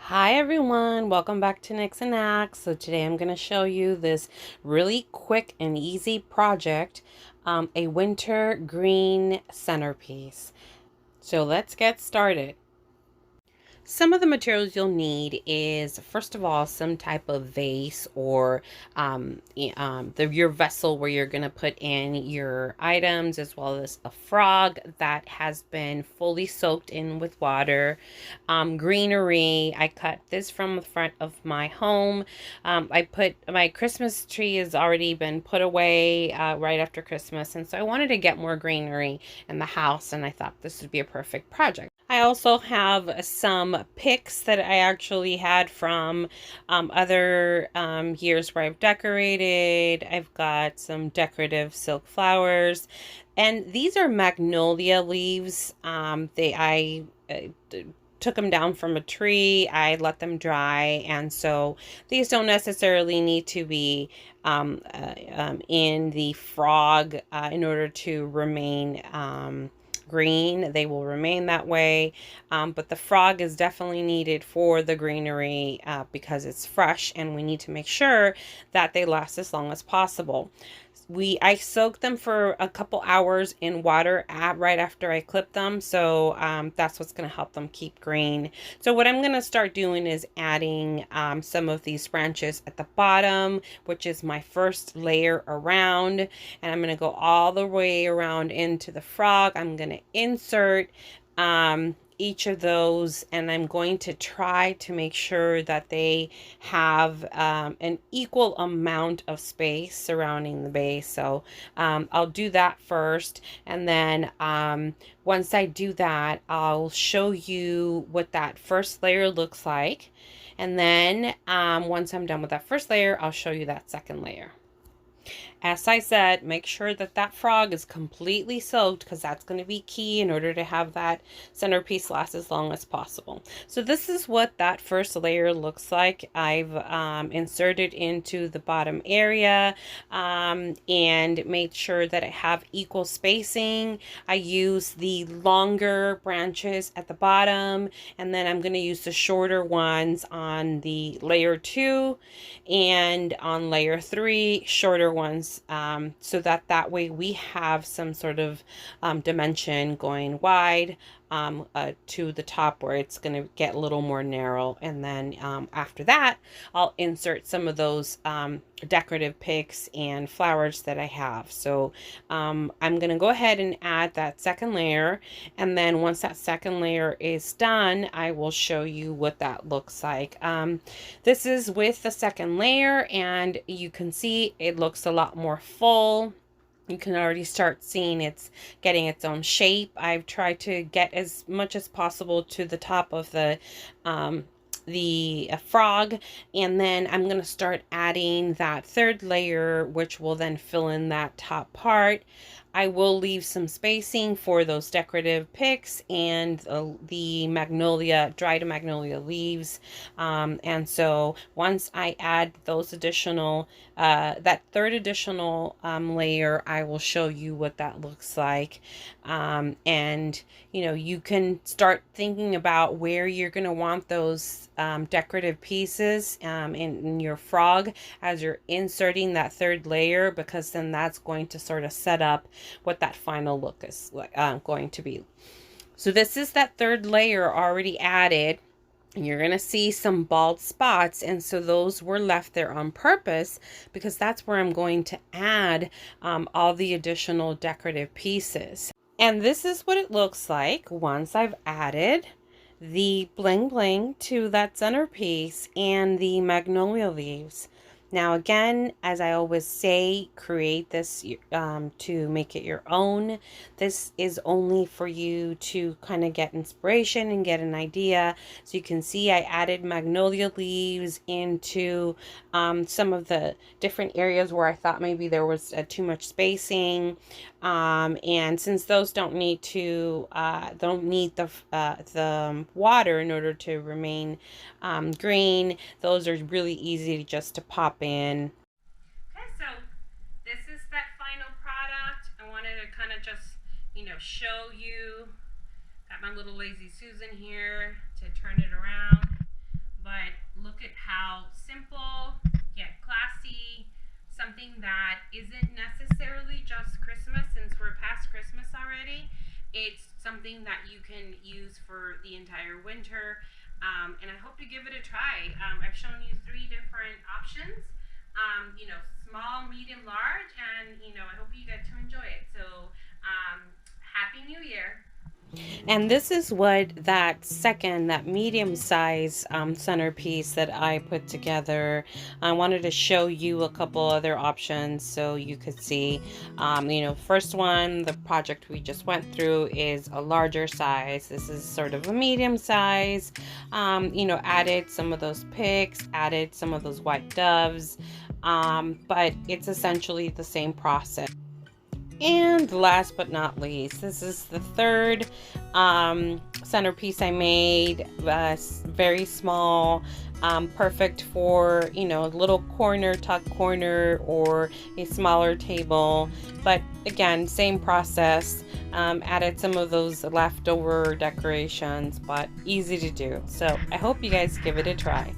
Hi everyone, welcome back to Nix and Axe. So today I'm going to show you this really quick and easy project, a winter green centerpiece. So let's get started. Some of the materials you'll need is, first of all, some type of vase or your vessel where you're going to put in your items, as well as a frog that has been fully soaked in with water. Greenery, I cut this from the front of my home. I put my Christmas tree has already been put away right after Christmas, and so I wanted to get more greenery in the house, and I thought this would be a perfect project. I also have some picks that I actually had from other years where I've decorated. I've got some decorative silk flowers, and these are magnolia leaves. I took them down from a tree. I let them dry, and so these don't necessarily need to be in the frog in order to remain green. They will remain that way, but the frog is definitely needed for the greenery because it's fresh, and we need to make sure that they last as long as possible. I soaked them for a couple hours in water right after I clipped them, so that's what's going to help them keep green. So what I'm going to start doing is adding some of these branches at the bottom, which is my first layer around, and I'm going to go all the way around into the frog. I'm going to insert each of those, and I'm going to try to make sure that they have an equal amount of space surrounding the base. So I'll do that first, and then once I do that, I'll show you what that first layer looks like, and then once I'm done with that first layer, I'll show you that second layer. As I said, make sure that that frog is completely soaked, because that's going to be key in order to have that centerpiece last as long as possible. So this is what that first layer looks like. I've inserted into the bottom area and made sure that I have equal spacing. I use the longer branches at the bottom, and then I'm going to use the shorter ones on the layer 2, and on layer 3 shorter ones, so that way we have some sort of dimension going wide to the top, where it's going to get a little more narrow. And then after that, I'll insert some of those decorative picks and flowers that I have. So I'm going to go ahead and add that second layer, and then once that second layer is done, I will show you what that looks like. This is with the second layer, and you can see it looks a lot more full. You can already start seeing it's getting its own shape. I've tried to get as much as possible to the top of the frog, and then I'm going to start adding that third layer, which will then fill in that top part. I will leave some spacing for those decorative picks and the dried magnolia leaves. And so once I add those additional, that third additional layer, I will show you what that looks like. And you can start thinking about where you're going to want those decorative pieces in your frog as you're inserting that third layer, because then that's going to sort of set up what that final look is going to be. So this is that third layer already added. You're going to see some bald spots, and so those were left there on purpose, because that's where I'm going to add all the additional decorative pieces. And this is what it looks like once I've added the bling bling to that centerpiece and the magnolia leaves. Now again, as I always say, create this to make it your own. This is only for you to kind of get inspiration and get an idea. So you can see I added magnolia leaves into some of the different areas where I thought maybe there was too much spacing. And since those don't need the water in order to remain green, those are really easy just to pop in. Okay, so this is that final product. I wanted to kind of just, show you. Got my little lazy Susan here to turn it around. isn't necessarily just Christmas, since we're past Christmas already. It's something that you can use for the entire winter, and I hope you give it a try. I've shown you 3 different options, small, medium, large, and I hope you get to enjoy it. So, Happy New Year! And this is what that medium size centerpiece that I put together. I wanted to show you a couple other options so you could see. First one, the project we just went through, is a larger size. This is sort of a medium size. Added some of those pigs, added some of those white doves, but it's essentially the same process. And last but not least, this is the third centerpiece I made. Very small, perfect for a little tuck corner, or a smaller table. But again, same process. Added some of those leftover decorations, but easy to do. So I hope you guys give it a try.